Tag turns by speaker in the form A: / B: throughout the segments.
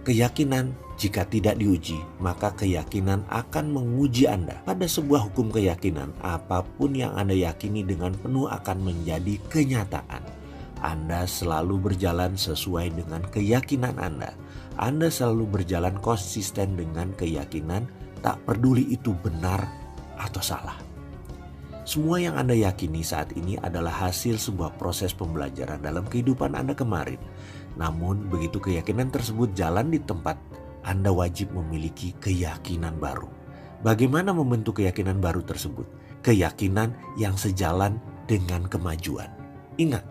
A: Keyakinan jika tidak diuji, maka keyakinan akan menguji Anda. Pada sebuah hukum keyakinan, apapun yang Anda yakini dengan penuh akan menjadi kenyataan. Anda selalu berjalan sesuai dengan keyakinan Anda. Anda selalu berjalan konsisten dengan keyakinan, tak peduli itu benar atau salah. Semua yang Anda yakini saat ini adalah hasil sebuah proses pembelajaran dalam kehidupan Anda kemarin. Namun begitu keyakinan tersebut jalan di tempat, Anda wajib memiliki keyakinan baru. Bagaimana membentuk keyakinan baru tersebut? Keyakinan yang sejalan dengan kemajuan. Ingat,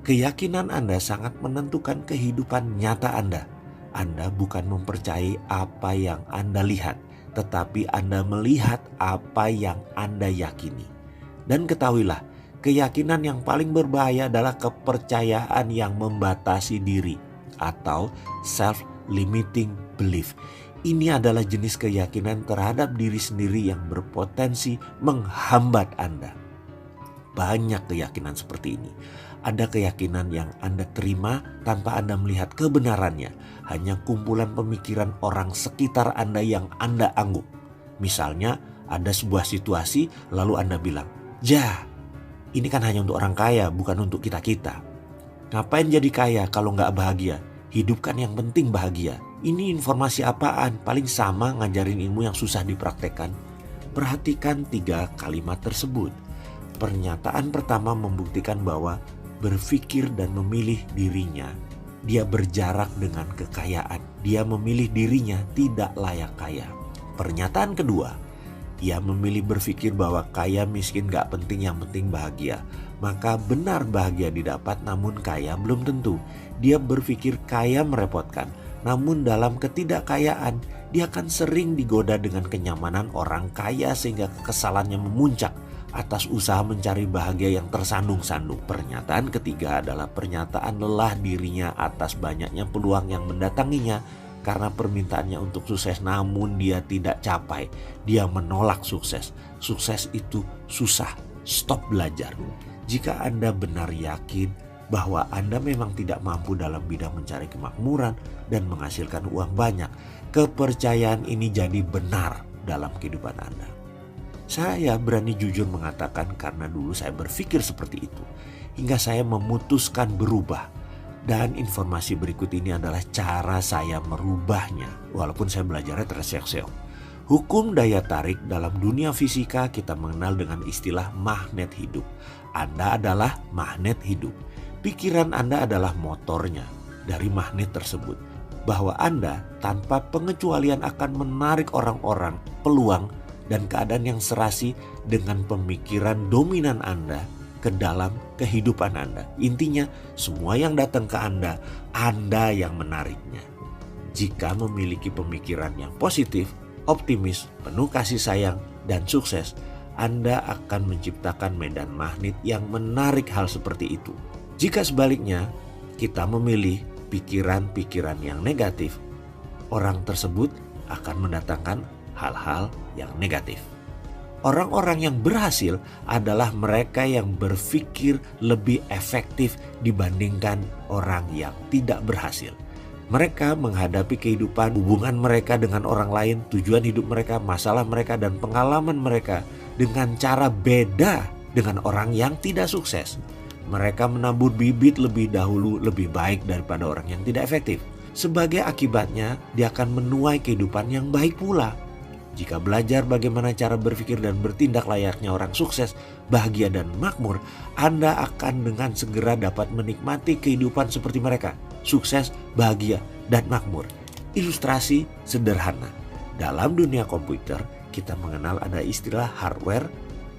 A: keyakinan Anda sangat menentukan kehidupan nyata Anda. Anda bukan mempercayai apa yang Anda lihat, tetapi Anda melihat apa yang Anda yakini. Dan ketahuilah, keyakinan yang paling berbahaya adalah kepercayaan yang membatasi diri atau self-limiting belief. Ini adalah jenis keyakinan terhadap diri sendiri yang berpotensi menghambat Anda. Banyak keyakinan seperti ini. Ada keyakinan yang Anda terima tanpa Anda melihat kebenarannya. Hanya kumpulan pemikiran orang sekitar Anda yang Anda anggap. Misalnya ada sebuah situasi lalu Anda bilang, "Jah, ini kan hanya untuk orang kaya, bukan untuk kita-kita. Ngapain jadi kaya kalau nggak bahagia? Hidup kan yang penting bahagia." Ini informasi apaan? Paling sama ngajarin ilmu yang susah dipraktekkan. Perhatikan 3 kalimat tersebut. Pernyataan pertama membuktikan bahwa berpikir dan memilih dirinya, dia berjarak dengan kekayaan. Dia memilih dirinya tidak layak kaya. Pernyataan kedua, ia memilih berpikir bahwa kaya miskin gak penting, yang penting bahagia. Maka benar bahagia didapat, namun kaya belum tentu. Dia berpikir kaya merepotkan, namun dalam ketidakkayaan dia akan sering digoda dengan kenyamanan orang kaya sehingga kekesalannya memuncak atas usaha mencari bahagia yang tersandung-sandung. Pernyataan ketiga adalah pernyataan lelah dirinya atas banyaknya peluang yang mendatanginya karena permintaannya untuk sukses, namun dia tidak capai. Dia menolak sukses. Sukses itu susah. Stop belajar. Jika Anda benar yakin bahwa Anda memang tidak mampu dalam bidang mencari kemakmuran dan menghasilkan uang banyak, kepercayaan ini jadi benar dalam kehidupan Anda. Saya berani jujur mengatakan karena dulu saya berpikir seperti itu, hingga saya memutuskan berubah. Dan informasi berikut ini adalah cara saya merubahnya, walaupun saya belajarnya terseok-seok. Hukum daya tarik dalam dunia fisika kita mengenal dengan istilah magnet hidup. Anda adalah magnet hidup. Pikiran Anda adalah motornya dari magnet tersebut. Bahwa Anda tanpa pengecualian akan menarik orang-orang, peluang, dan keadaan yang serasi dengan pemikiran dominan Anda ke dalam kehidupan Anda. Intinya, semua yang datang ke Anda yang menariknya. Jika memiliki pemikiran yang positif, optimis, penuh kasih sayang, dan sukses, Anda akan menciptakan medan magnet yang menarik hal seperti itu. Jika sebaliknya, kita memilih pikiran-pikiran yang negatif, orang tersebut akan mendatangkan hal-hal yang negatif. Orang-orang yang berhasil adalah mereka yang berpikir lebih efektif dibandingkan orang yang tidak berhasil. Mereka menghadapi kehidupan, hubungan mereka dengan orang lain, tujuan hidup mereka, masalah mereka, dan pengalaman mereka dengan cara beda dengan orang yang tidak sukses. Mereka menabur bibit lebih dahulu lebih baik daripada orang yang tidak efektif. Sebagai akibatnya, dia akan menuai kehidupan yang baik pula. Jika belajar bagaimana cara berpikir dan bertindak layaknya orang sukses, bahagia dan makmur, Anda akan dengan segera dapat menikmati kehidupan seperti mereka. Sukses, bahagia, dan makmur. Ilustrasi sederhana. Dalam dunia komputer, kita mengenal ada istilah hardware,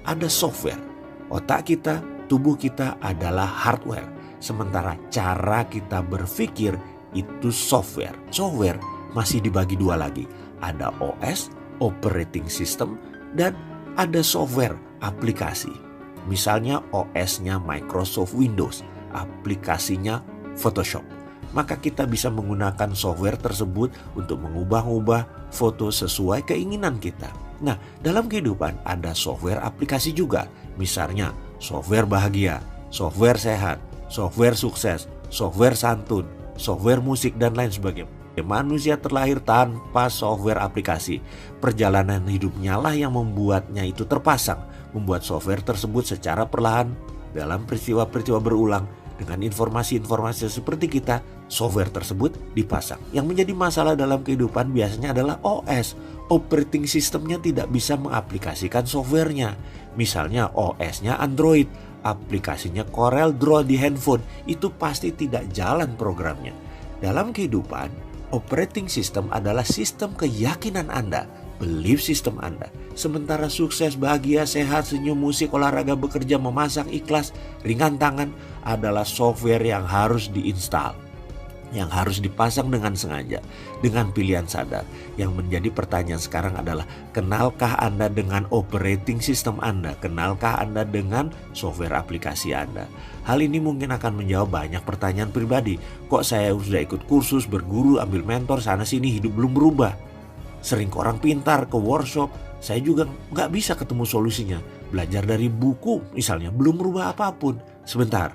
A: ada software. Otak kita, tubuh kita adalah hardware. Sementara cara kita berpikir itu software. Software masih dibagi dua lagi. Ada OS, operating system, dan ada software aplikasi. Misalnya OS-nya Microsoft Windows, aplikasinya Photoshop. Maka kita bisa menggunakan software tersebut untuk mengubah-ubah foto sesuai keinginan kita. Nah, dalam kehidupan ada software aplikasi juga. Misalnya software bahagia, software sehat, software sukses, software santun, software musik, dan lain sebagainya. Manusia terlahir tanpa software aplikasi. Perjalanan hidupnya lah yang membuatnya itu terpasang, membuat software tersebut secara perlahan dalam peristiwa-peristiwa berulang. Dengan informasi-informasi seperti kita, software tersebut dipasang. Yang menjadi masalah dalam kehidupan biasanya adalah OS. Operating sistemnya tidak bisa mengaplikasikan softwarenya. Misalnya OS-nya Android, aplikasinya Corel Draw di handphone, itu pasti tidak jalan programnya. Dalam kehidupan, operating system adalah sistem keyakinan Anda, belief system Anda. Sementara sukses, bahagia, sehat, senyum, musik, olahraga, bekerja, memasak, ikhlas, ringan tangan adalah software yang harus diinstal, yang harus dipasang dengan sengaja, dengan pilihan sadar. Yang menjadi pertanyaan sekarang adalah, kenalkah Anda dengan operating system Anda? Kenalkah Anda dengan software aplikasi Anda? Hal ini mungkin akan menjawab banyak pertanyaan pribadi. Kok saya sudah ikut kursus, berguru, ambil mentor, sana sini, hidup belum berubah? Sering ke orang pintar, ke workshop, saya juga nggak bisa ketemu solusinya. Belajar dari buku misalnya, belum berubah apapun. Sebentar.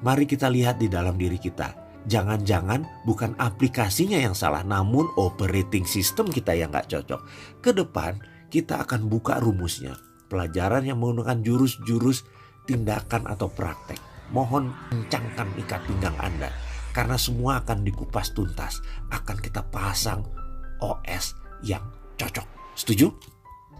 A: Mari kita lihat di dalam diri kita. Jangan-jangan bukan aplikasinya yang salah, namun operating system kita yang nggak cocok. Ke depan kita akan buka rumusnya. Pelajaran yang menggunakan jurus-jurus tindakan atau praktek. Mohon kencangkan ikat pinggang Anda. Karena semua akan dikupas tuntas. Akan kita pasang OS yang cocok. Setuju?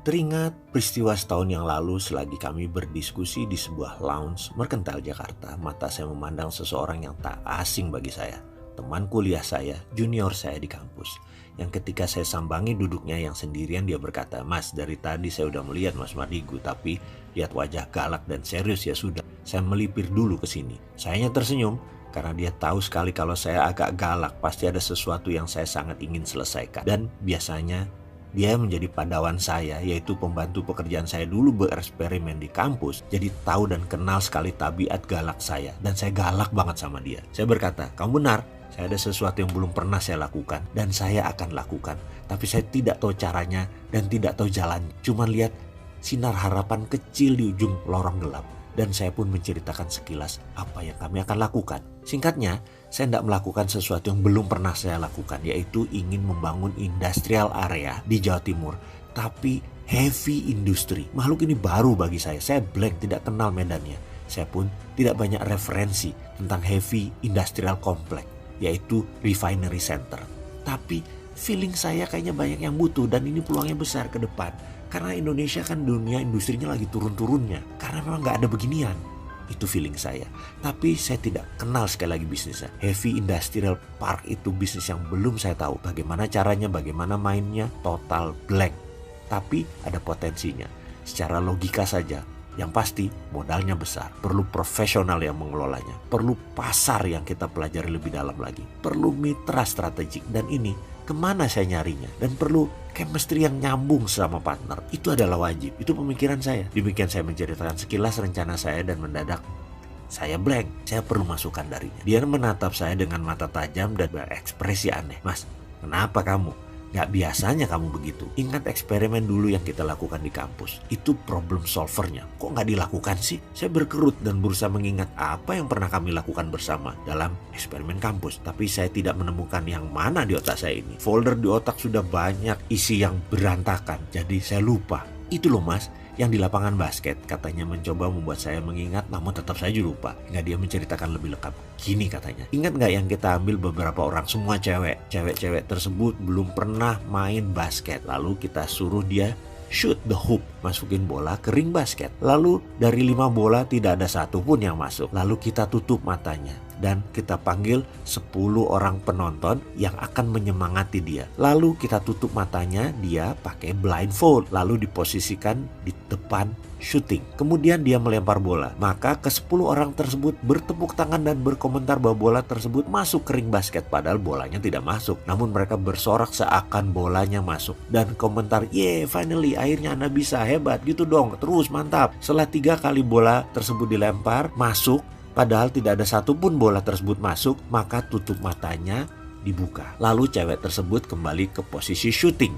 A: Teringat peristiwa setahun yang lalu selagi kami berdiskusi di sebuah lounge Mercantile Jakarta, mata saya memandang seseorang yang tak asing bagi saya. Teman kuliah saya, junior saya di kampus. Yang ketika saya sambangi duduknya yang sendirian, dia berkata, "Mas, dari tadi saya udah melihat Mas Mardigu, tapi lihat wajah galak dan serius ya sudah. Saya melipir dulu ke sini." Sayanya tersenyum. Karena dia tahu sekali kalau saya agak galak, pasti ada sesuatu yang saya sangat ingin selesaikan. Dan biasanya dia menjadi padawan saya, yaitu pembantu pekerjaan saya dulu bereksperimen di kampus. Jadi tahu dan kenal sekali tabiat galak saya. Dan saya galak banget sama dia. Saya berkata, "Kamu benar, saya ada sesuatu yang belum pernah saya lakukan. Dan saya akan lakukan. Tapi saya tidak tahu caranya dan tidak tahu jalan. Cuma lihat sinar harapan kecil di ujung lorong gelap." Dan saya pun menceritakan sekilas apa yang kami akan lakukan. Singkatnya, saya tidak melakukan sesuatu yang belum pernah saya lakukan, yaitu ingin membangun industrial area di Jawa Timur. Tapi heavy industry. Makhluk ini baru bagi saya. Saya blank, tidak kenal medannya. Saya pun tidak banyak referensi tentang heavy industrial complex, yaitu refinery center. Tapi feeling saya kayaknya banyak yang butuh dan ini peluangnya besar ke depan. Karena Indonesia kan dunia industrinya lagi turun-turunnya. Karena memang gak ada beginian. Itu feeling saya. Tapi saya tidak kenal sekali lagi bisnisnya. Heavy Industrial Park itu bisnis yang belum saya tahu. Bagaimana caranya, bagaimana mainnya, total blank. Tapi ada potensinya. Secara logika saja. Yang pasti modalnya besar. Perlu profesional yang mengelolanya. Perlu pasar yang kita pelajari lebih dalam lagi. Perlu mitra strategik. Dan ini kemana saya nyarinya. Dan perlu chemistry yang nyambung sama partner. Itu adalah wajib. Itu pemikiran saya. Demikian saya menceritakan sekilas rencana saya dan mendadak saya blank. Saya perlu masukan darinya. Dia menatap saya dengan mata tajam dan berekspresi aneh. "Mas, kenapa kamu? Gak biasanya kamu begitu. Ingat eksperimen dulu yang kita lakukan di kampus. Itu problem solvernya. Kok gak dilakukan sih?" Saya berkerut dan berusaha mengingat apa yang pernah kami lakukan bersama dalam eksperimen kampus. Tapi saya tidak menemukan yang mana di otak saya ini. Folder di otak sudah banyak isi yang berantakan. Jadi saya lupa. "Itu loh Mas, yang di lapangan basket," katanya mencoba membuat saya mengingat, namun tetap saja lupa. Hingga dia menceritakan lebih lengkap. Gini katanya, "Ingat gak yang kita ambil beberapa orang, semua cewek. Cewek-cewek tersebut belum pernah main basket. Lalu kita suruh dia shoot the hoop, masukin bola ke ring basket. Lalu dari 5 bola tidak ada satu pun yang masuk. Lalu kita tutup matanya. Dan kita panggil 10 orang penonton yang akan menyemangati dia. Lalu kita tutup matanya, dia pakai blindfold. Lalu diposisikan di depan shooting. Kemudian dia melempar bola. Maka ke-10 orang tersebut bertepuk tangan dan berkomentar bahwa bola tersebut masuk ke ring basket. Padahal bolanya tidak masuk. Namun mereka bersorak seakan bolanya masuk. Dan komentar, "Yeah, finally, akhirnya Anda bisa, hebat, gitu dong, terus, mantap." Setelah 3 kali bola tersebut dilempar, masuk. Padahal tidak ada satupun bola tersebut masuk, maka tutup matanya dibuka. Lalu cewek tersebut kembali ke posisi shooting.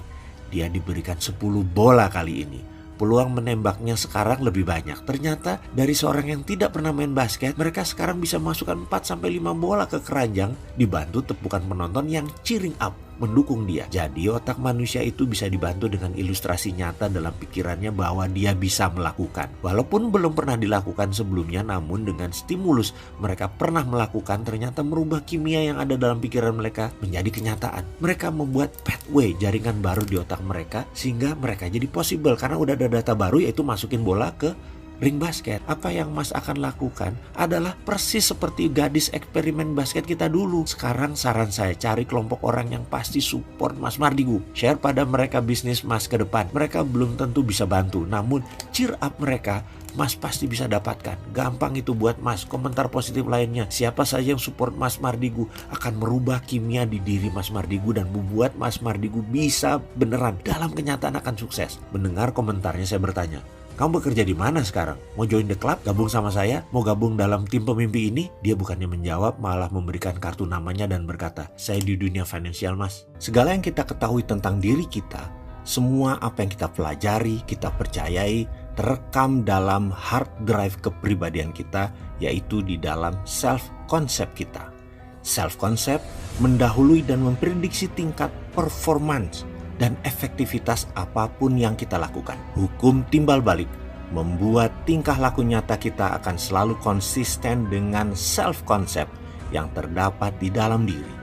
A: Dia diberikan 10 bola kali ini. peluang menembaknya sekarang lebih banyak. Ternyata dari seorang yang tidak pernah main basket, mereka sekarang bisa masukkan 4-5 bola ke keranjang dibantu tepukan penonton yang cheering up, mendukung dia. Jadi otak manusia itu bisa dibantu dengan ilustrasi nyata dalam pikirannya bahwa dia bisa melakukan. Walaupun belum pernah dilakukan sebelumnya, namun dengan stimulus mereka pernah melakukan, ternyata merubah kimia yang ada dalam pikiran mereka menjadi kenyataan. Mereka membuat pathway, jaringan baru di otak mereka, sehingga mereka jadi possible karena udah ada data baru, yaitu masukin bola ke ring basket. Apa yang Mas akan lakukan adalah persis seperti gadis eksperimen basket kita dulu. Sekarang saran saya, cari kelompok orang yang pasti support Mas Mardigu. Share pada mereka bisnis Mas ke depan. Mereka belum tentu bisa bantu, namun cheer up mereka, Mas pasti bisa dapatkan. Gampang itu buat Mas. Komentar positif lainnya, siapa saja yang support Mas Mardigu akan merubah kimia di diri Mas Mardigu dan membuat Mas Mardigu bisa beneran dalam kenyataan akan sukses. Mendengar komentarnya, saya bertanya, kamu bekerja di mana sekarang? Mau join the club? Gabung sama saya? Mau gabung dalam tim pemimpi ini? Dia bukannya menjawab, malah memberikan kartu namanya dan berkata, saya di dunia finansial Mas. Segala yang kita ketahui tentang diri kita, semua apa yang kita pelajari, kita percayai, terekam dalam hard drive kepribadian kita, yaitu di dalam self-concept kita. Self-concept mendahului dan memprediksi tingkat performance dan efektivitas apapun yang kita lakukan. Hukum timbal balik membuat tingkah laku nyata kita akan selalu konsisten dengan self-concept yang terdapat di dalam diri.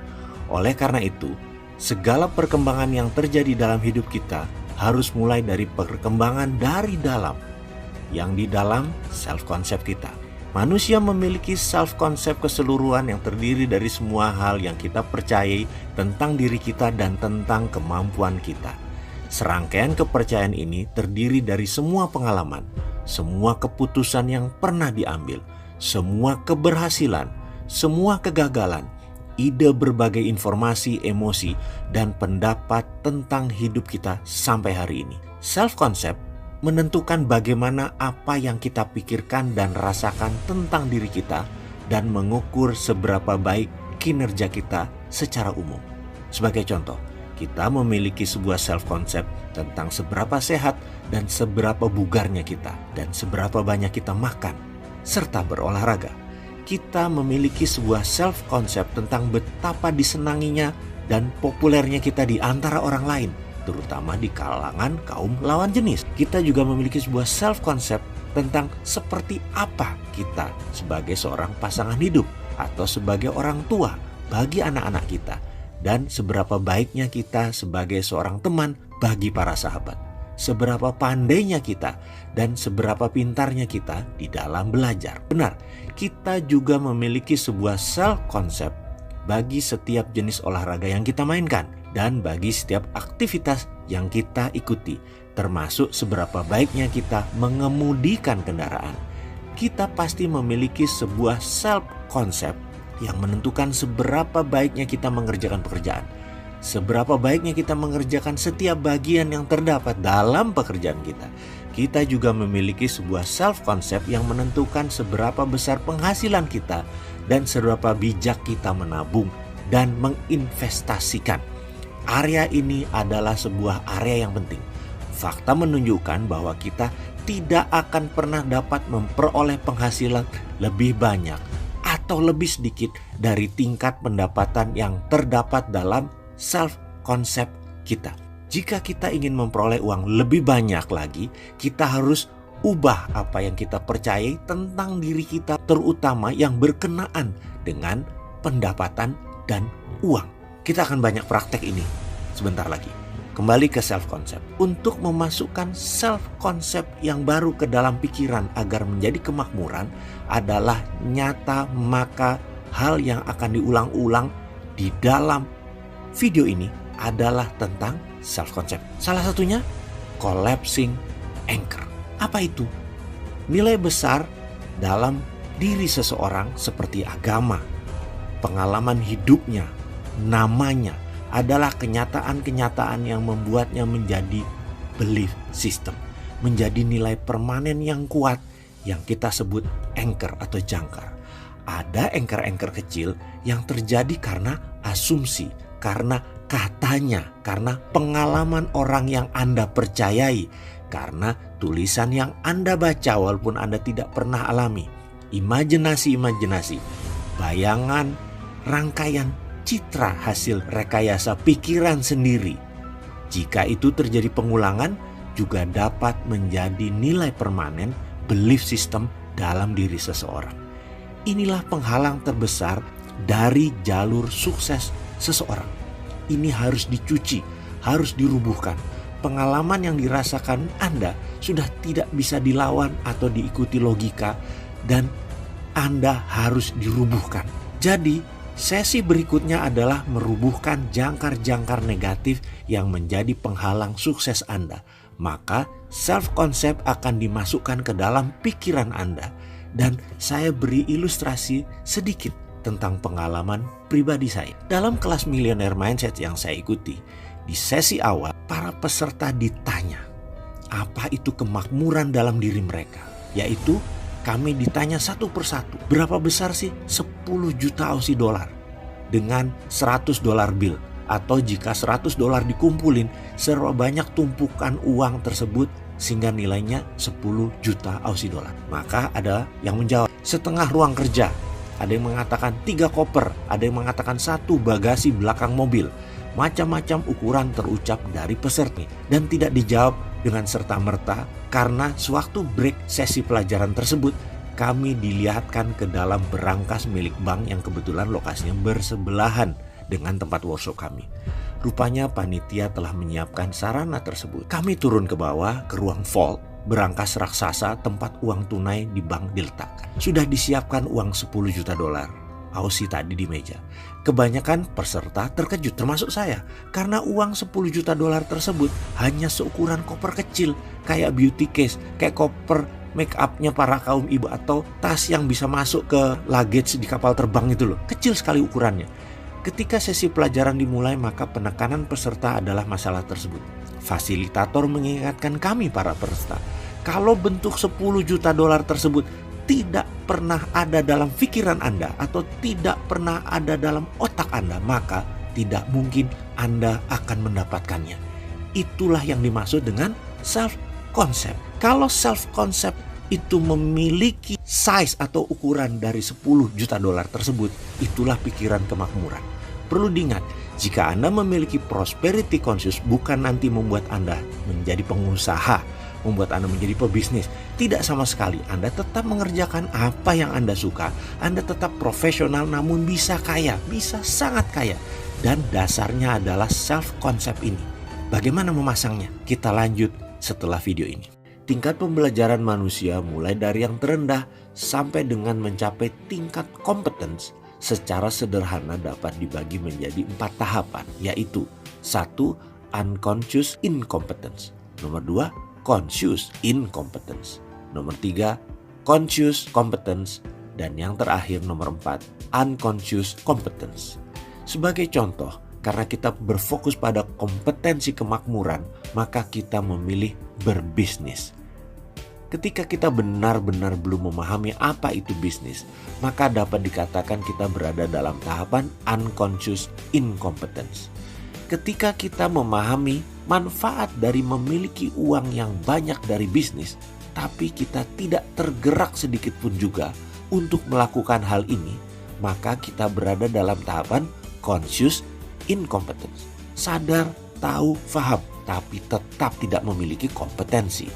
A: Oleh karena itu, segala perkembangan yang terjadi dalam hidup kita harus mulai dari perkembangan dari dalam, yang di dalam self-concept kita. Manusia memiliki self-concept keseluruhan yang terdiri dari semua hal yang kita percayai tentang diri kita dan tentang kemampuan kita. Serangkaian kepercayaan ini terdiri dari semua pengalaman, semua keputusan yang pernah diambil, semua keberhasilan, semua kegagalan, ide, berbagai informasi, emosi, dan pendapat tentang hidup kita sampai hari ini. Self-concept menentukan bagaimana apa yang kita pikirkan dan rasakan tentang diri kita dan mengukur seberapa baik kinerja kita secara umum. Sebagai contoh, kita memiliki sebuah self-concept tentang seberapa sehat dan seberapa bugarnya kita dan seberapa banyak kita makan serta berolahraga. Kita memiliki sebuah self-concept tentang betapa disenanginya dan populernya kita di antara orang lain, terutama di kalangan kaum lawan jenis. Kita juga memiliki sebuah self-concept tentang seperti apa kita sebagai seorang pasangan hidup atau sebagai orang tua bagi anak-anak kita, dan seberapa baiknya kita sebagai seorang teman bagi para sahabat, seberapa pandainya kita dan seberapa pintarnya kita di dalam belajar. Benar, kita juga memiliki sebuah self-concept bagi setiap jenis olahraga yang kita mainkan dan bagi setiap aktivitas yang kita ikuti, termasuk seberapa baiknya kita mengemudikan kendaraan. Kita pasti memiliki sebuah self-concept yang menentukan seberapa baiknya kita mengerjakan pekerjaan, seberapa baiknya kita mengerjakan setiap bagian yang terdapat dalam pekerjaan kita. Kita juga memiliki sebuah self-concept yang menentukan seberapa besar penghasilan kita dan seberapa bijak kita menabung dan menginvestasikan. Area ini adalah sebuah area yang penting. Fakta menunjukkan bahwa kita tidak akan pernah dapat memperoleh penghasilan lebih banyak atau lebih sedikit dari tingkat pendapatan yang terdapat dalam self-concept kita. Jika kita ingin memperoleh uang lebih banyak lagi, kita harus ubah apa yang kita percayai tentang diri kita, terutama yang berkenaan dengan pendapatan dan uang. Kita akan banyak praktek ini sebentar lagi. Kembali ke self-concept. Untuk memasukkan self-concept yang baru ke dalam pikiran agar menjadi kemakmuran adalah nyata, maka hal yang akan diulang-ulang di dalam video ini adalah tentang self-concept. Salah satunya, collapsing anchor. Apa itu? Nilai besar dalam diri seseorang seperti agama, pengalaman hidupnya, namanya adalah kenyataan-kenyataan yang membuatnya menjadi belief system, menjadi nilai permanen yang kuat yang kita sebut anchor atau jangkar. Ada anchor-anchor kecil yang terjadi karena asumsi, karena katanya, karena pengalaman orang yang Anda percayai Karena tulisan yang Anda baca walaupun Anda tidak pernah alami, imajinasi, bayangan, rangkaian citra hasil rekayasa pikiran sendiri. Jika itu terjadi pengulangan, juga dapat menjadi nilai permanen belief system dalam diri seseorang. Inilah penghalang terbesar dari jalur sukses seseorang. Ini harus dicuci, harus dirubuhkan. Pengalaman yang dirasakan Anda sudah tidak bisa dilawan atau diikuti logika dan Anda harus dirubuhkan. Jadi, sesi berikutnya adalah merubuhkan jangkar-jangkar negatif yang menjadi penghalang sukses Anda. Maka self-concept akan dimasukkan ke dalam pikiran Anda. Dan saya beri ilustrasi sedikit tentang pengalaman pribadi saya. Dalam kelas Millionaire Mindset yang saya ikuti, di sesi awal para peserta ditanya apa itu kemakmuran dalam diri mereka. Yaitu kami ditanya satu persatu, berapa besar sih 10 juta Aussie dollar dengan 100 dollar bill? Atau jika 100 dolar dikumpulin, seberapa banyak tumpukan uang tersebut sehingga nilainya 10 juta Aussie dollar? Maka ada yang menjawab setengah ruang kerja, ada yang mengatakan 3 koper, ada yang mengatakan 1 bagasi belakang mobil. Macam-macam ukuran terucap dari peserta dan tidak dijawab dengan serta-merta karena sewaktu break sesi pelajaran tersebut kami dilihatkan ke dalam berangkas milik bank yang kebetulan lokasinya bersebelahan dengan tempat workshop kami. Rupanya panitia telah menyiapkan sarana tersebut. Kami turun ke bawah ke ruang vault, berangkas raksasa tempat uang tunai di bank diletakkan. Sudah disiapkan uang 10 juta dolar Aussie tadi di meja. Kebanyakan peserta terkejut termasuk saya karena uang 10 juta dolar tersebut hanya seukuran koper kecil kayak beauty case, kayak koper make upnya para kaum ibu atau tas yang bisa masuk ke luggage di kapal terbang itu loh. Kecil sekali ukurannya. Ketika sesi pelajaran dimulai maka penekanan peserta adalah masalah tersebut. Fasilitator mengingatkan kami para peserta, kalau bentuk 10 juta dolar tersebut tidak pernah ada dalam pikiran Anda atau tidak pernah ada dalam otak Anda, maka tidak mungkin Anda akan mendapatkannya. Itulah yang dimaksud dengan self-concept. Kalau self-concept itu memiliki size atau ukuran dari 10 juta dolar tersebut, itulah pikiran kemakmuran. Perlu diingat, jika Anda memiliki prosperity conscious bukan nanti membuat Anda menjadi pengusaha, membuat Anda menjadi pebisnis. Tidak sama sekali. Anda tetap mengerjakan apa yang Anda suka. Anda tetap profesional namun bisa kaya, bisa sangat kaya. Dan dasarnya adalah self-concept ini. Bagaimana memasangnya? Kita lanjut setelah video ini. Tingkat pembelajaran manusia mulai dari yang terendah sampai dengan mencapai tingkat competence secara sederhana dapat dibagi menjadi 4 tahapan, yaitu 1. Unconscious incompetence. Nomor 2. Conscious incompetence. Nomor 3, conscious competence. Dan yang terakhir nomor 4, unconscious competence. Sebagai contoh, karena kita berfokus pada kompetensi kemakmuran, maka kita memilih berbisnis. Ketika kita benar-benar belum memahami apa itu bisnis, maka dapat dikatakan kita berada dalam tahapan unconscious incompetence. Ketika kita memahami manfaat dari memiliki uang yang banyak dari bisnis, tapi kita tidak tergerak sedikit pun juga untuk melakukan hal ini, maka kita berada dalam tahapan conscious incompetence. Sadar, tahu, faham, tapi tetap tidak memiliki kompetensi.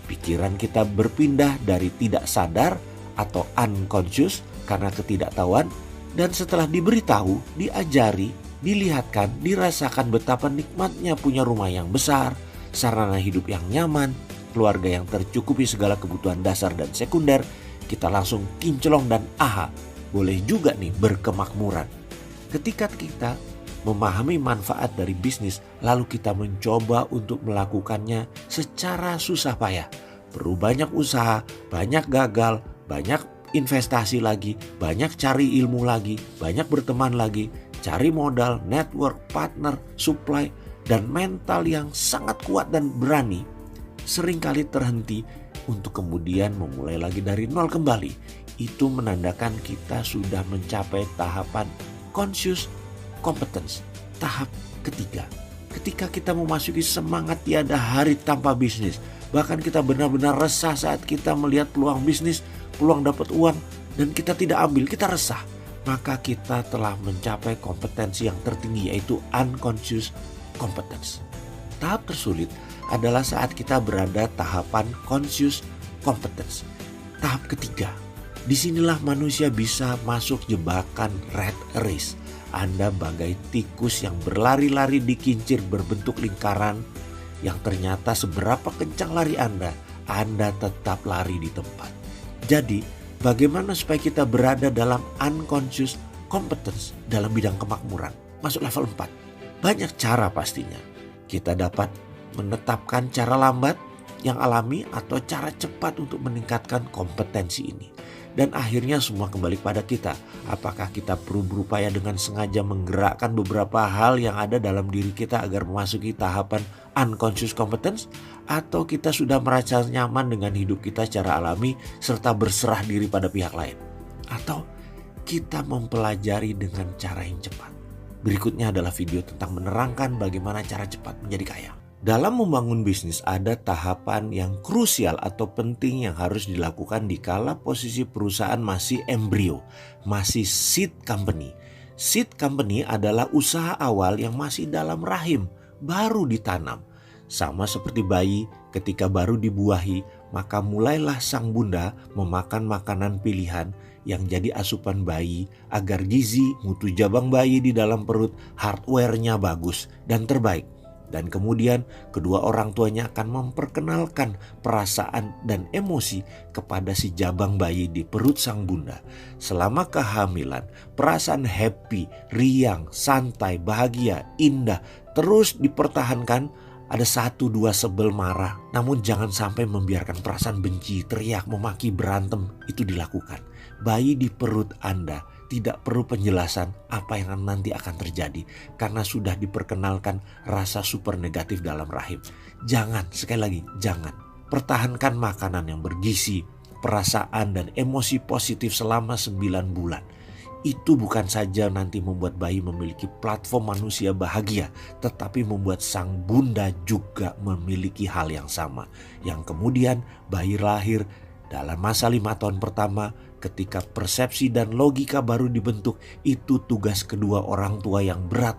A: Pikiran kita berpindah dari tidak sadar atau unconscious karena ketidaktahuan, dan setelah diberitahu, diajari, dilihatkan, dirasakan betapa nikmatnya punya rumah yang besar, sarana hidup yang nyaman, keluarga yang tercukupi segala kebutuhan dasar dan sekunder, kita langsung kinclong dan aha, boleh juga nih berkemakmuran. Ketika kita memahami manfaat dari bisnis, lalu kita mencoba untuk melakukannya secara susah payah. Perlu banyak usaha, banyak gagal, banyak investasi lagi, banyak cari ilmu lagi, banyak berteman lagi, cari modal, network, partner, supply, dan mental yang sangat kuat dan berani seringkali terhenti untuk kemudian memulai lagi dari nol kembali. Itu menandakan kita sudah mencapai tahapan conscious competence, tahap ketiga. Ketika kita memasuki semangat tiada hari tanpa bisnis, Bahkan kita benar-benar resah saat kita melihat peluang bisnis, peluang dapat uang, dan kita tidak ambil, kita resah. Maka kita telah mencapai kompetensi yang tertinggi, yaitu unconscious competence. Tahap tersulit adalah saat kita berada tahapan conscious competence. Tahap ketiga, disinilah manusia bisa masuk jebakan rat race. Anda bagai tikus yang berlari-lari di kincir berbentuk lingkaran, yang ternyata seberapa kencang lari Anda tetap lari di tempat. Jadi, bagaimana supaya kita berada dalam unconscious competence dalam bidang kemakmuran? Masuk level 4. Banyak cara pastinya. Kita dapat menetapkan cara lambat yang alami atau cara cepat untuk meningkatkan kompetensi ini. Dan akhirnya semua kembali pada kita. Apakah kita perlu berupaya dengan sengaja menggerakkan beberapa hal yang ada dalam diri kita agar memasuki tahapan unconscious competence? Atau kita sudah merasa nyaman dengan hidup kita secara alami serta berserah diri pada pihak lain? Atau kita mempelajari dengan cara yang cepat? Berikutnya adalah video tentang menerangkan bagaimana cara cepat menjadi kaya. Dalam membangun bisnis ada tahapan yang krusial atau penting yang harus dilakukan dikala posisi perusahaan masih embrio, masih seed company. Seed company adalah usaha awal yang masih dalam rahim, baru ditanam. Sama seperti bayi ketika baru dibuahi, maka mulailah sang bunda memakan makanan pilihan yang jadi asupan bayi agar gizi, mutu jabang bayi di dalam perut, hardware-nya bagus dan terbaik. Dan kemudian kedua orang tuanya akan memperkenalkan perasaan dan emosi kepada si jabang bayi di perut sang bunda. Selama kehamilan, perasaan happy, riang, santai, bahagia, indah terus dipertahankan. Ada 1-2 sebel marah, namun jangan sampai membiarkan perasaan benci, teriak, memaki, berantem itu dilakukan. Bayi di perut Anda tidak perlu penjelasan apa yang nanti akan terjadi karena sudah diperkenalkan rasa super negatif dalam rahim. Jangan, sekali lagi, jangan. Pertahankan makanan yang bergizi, perasaan dan emosi positif selama 9 bulan. Itu bukan saja nanti membuat bayi memiliki platform manusia bahagia, tetapi membuat sang bunda juga memiliki hal yang sama. Yang kemudian bayi lahir dalam masa 5 tahun pertama, ketika persepsi dan logika baru dibentuk, itu tugas kedua orang tua yang berat.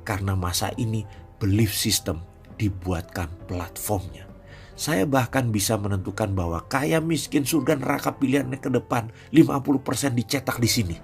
A: Karena masa ini belief system dibuatkan platformnya. Saya bahkan bisa menentukan bahwa kaya miskin surga neraka pilihannya ke depan 50% dicetak di sini.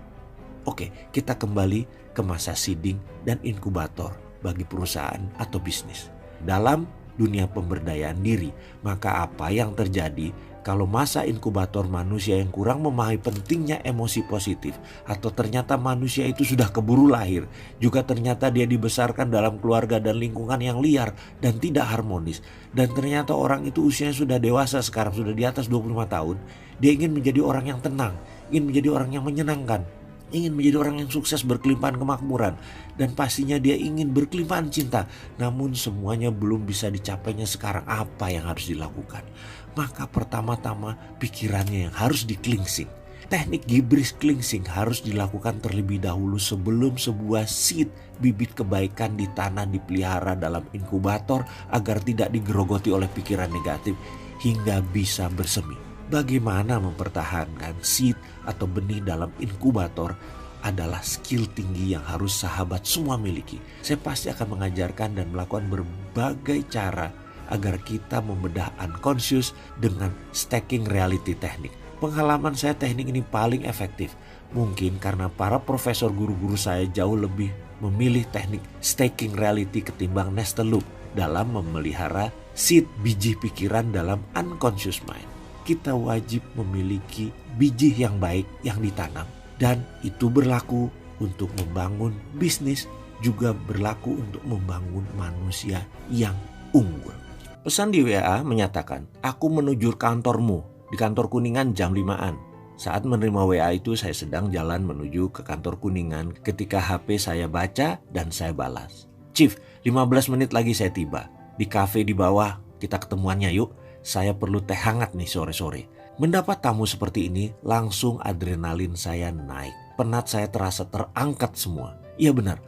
A: Oke, kita kembali ke masa seeding dan inkubator bagi perusahaan atau bisnis. Dalam dunia pemberdayaan diri, maka apa yang terjadi kalau masa inkubator manusia yang kurang memahami pentingnya emosi positif, atau ternyata manusia itu sudah keburu lahir, juga ternyata dia dibesarkan dalam keluarga dan lingkungan yang liar dan tidak harmonis, dan ternyata orang itu usianya sudah dewasa sekarang, sudah di atas 25 tahun, dia ingin menjadi orang yang tenang, ingin menjadi orang yang menyenangkan, ingin menjadi orang yang sukses berkelimpahan kemakmuran, dan pastinya dia ingin berkelimpahan cinta. Namun semuanya belum bisa dicapainya sekarang. Apa yang harus dilakukan? Maka pertama-tama pikirannya yang harus diklingsing. Teknik gibris cleansing harus dilakukan terlebih dahulu sebelum sebuah seed bibit kebaikan ditanam, dipelihara dalam inkubator agar tidak digerogoti oleh pikiran negatif hingga bisa bersemi. Bagaimana mempertahankan seed atau benih dalam inkubator adalah skill tinggi yang harus sahabat semua miliki. Saya pasti akan mengajarkan dan melakukan berbagai cara agar kita membedah unconscious dengan stacking reality teknik. Pengalaman saya teknik ini paling efektif. Mungkin karena para profesor guru-guru saya jauh lebih memilih teknik stacking reality ketimbang nestle loop dalam memelihara seed biji pikiran dalam unconscious mind. Kita wajib memiliki biji yang baik yang ditanam, dan itu berlaku untuk membangun bisnis, juga berlaku untuk membangun manusia yang unggul. Pesan di WA menyatakan, aku menuju kantormu di kantor Kuningan jam 5-an. Saat menerima WA itu saya sedang jalan menuju ke kantor Kuningan ketika HP saya baca dan saya balas. Chief, 15 menit lagi saya tiba. Di kafe di bawah, kita ketemuannya yuk. Saya perlu teh hangat nih sore-sore. Mendapat tamu seperti ini, langsung adrenalin saya naik. Penat saya terasa terangkat semua. Iya benar,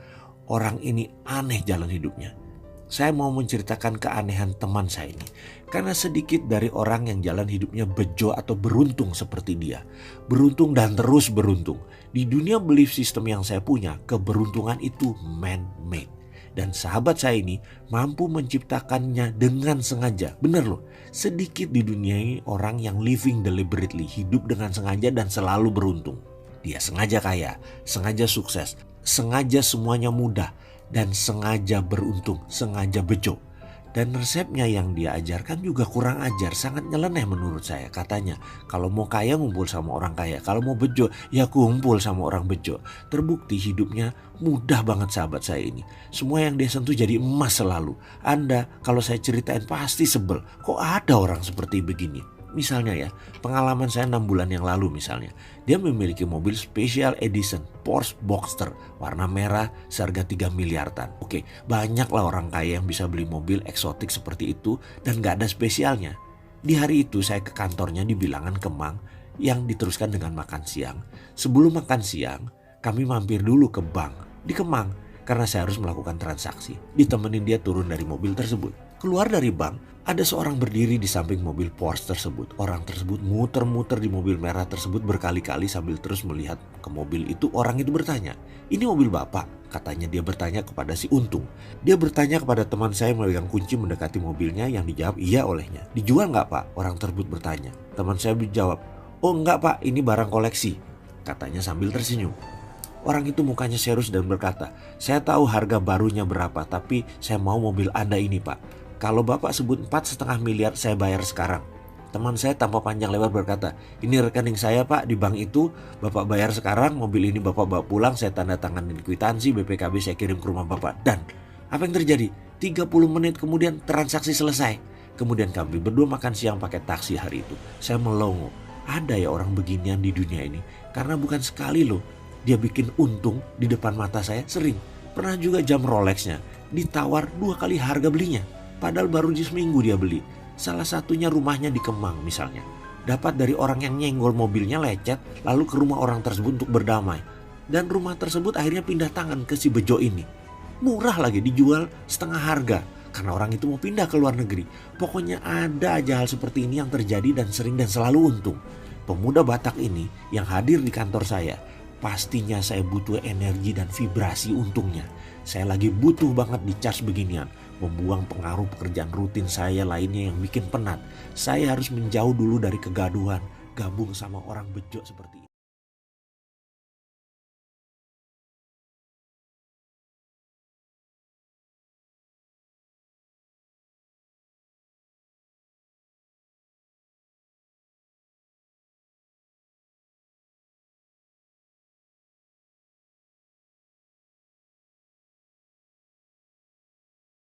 A: orang ini aneh jalan hidupnya. Saya mau menceritakan keanehan teman saya ini. Karena sedikit dari orang yang jalan hidupnya bejo atau beruntung seperti dia. Beruntung dan terus beruntung. Di dunia belief system yang saya punya, keberuntungan itu man-made. Dan sahabat saya ini mampu menciptakannya dengan sengaja. Bener loh, sedikit di dunia ini orang yang living deliberately, hidup dengan sengaja dan selalu beruntung. Dia sengaja kaya, sengaja sukses, sengaja semuanya mudah, dan sengaja beruntung, sengaja bejo. Dan resepnya yang dia ajarkan juga kurang ajar, sangat nyeleneh menurut saya. Katanya, kalau mau kaya ngumpul sama orang kaya, kalau mau bejo ya kumpul sama orang bejo. Terbukti hidupnya mudah banget sahabat saya ini. Semua yang dia sentuh jadi emas selalu. Anda kalau saya ceritain pasti sebel, kok ada orang seperti begini? Misalnya ya, pengalaman saya 6 bulan yang lalu misalnya. Dia memiliki mobil special edition Porsche Boxster warna merah seharga 3 miliaran. Oke, banyaklah orang kaya yang bisa beli mobil eksotik seperti itu dan gak ada spesialnya. Di hari itu saya ke kantornya di Bilangan Kemang yang diteruskan dengan makan siang. Sebelum makan siang, kami mampir dulu ke bank di Kemang karena saya harus melakukan transaksi. Ditemenin dia turun dari mobil tersebut. Keluar dari bank, ada seorang berdiri di samping mobil Porsche tersebut. Orang tersebut muter-muter di mobil merah tersebut berkali-kali sambil terus melihat ke mobil itu. Orang itu bertanya, "Ini mobil Bapak?" Katanya dia bertanya kepada si Untung. Dia bertanya kepada teman saya memegang kunci mendekati mobilnya yang dijawab iya olehnya. "Dijual nggak Pak?" Orang tersebut bertanya. Teman saya menjawab, "Oh enggak Pak, ini barang koleksi." Katanya sambil tersenyum. Orang itu mukanya serius dan berkata, "Saya tahu harga barunya berapa, tapi saya mau mobil Anda ini Pak. Kalau Bapak sebut 4,5 miliar saya bayar sekarang." Teman saya tanpa panjang lebar berkata, "Ini rekening saya Pak di bank itu. Bapak bayar sekarang, mobil ini Bapak bawa pulang, saya tanda tanganin kwitansi, BPKB saya kirim ke rumah Bapak." Dan apa yang terjadi? 30 menit kemudian transaksi selesai. Kemudian kami berdua makan siang pakai taksi hari itu. Saya melongo. Ada ya orang beginian di dunia ini. Karena bukan sekali loh dia bikin untung di depan mata saya, sering. Pernah juga jam Rolexnya ditawar 2 kali harga belinya. Padahal baru di seminggu dia beli. Salah satunya rumahnya di Kemang misalnya. Dapat dari orang yang nyenggol mobilnya lecet lalu ke rumah orang tersebut untuk berdamai. Dan rumah tersebut akhirnya pindah tangan ke si bejo ini. Murah lagi, dijual setengah harga. Karena orang itu mau pindah ke luar negeri. Pokoknya ada aja hal seperti ini yang terjadi dan sering dan selalu untung. Pemuda Batak ini yang hadir di kantor saya, pastinya saya butuh energi dan vibrasi untungnya. Saya lagi butuh banget di charge beginian. Membuang pengaruh pekerjaan rutin saya lainnya yang bikin penat. Saya harus menjauh dulu dari kegaduhan. Gabung sama orang bejo seperti ini.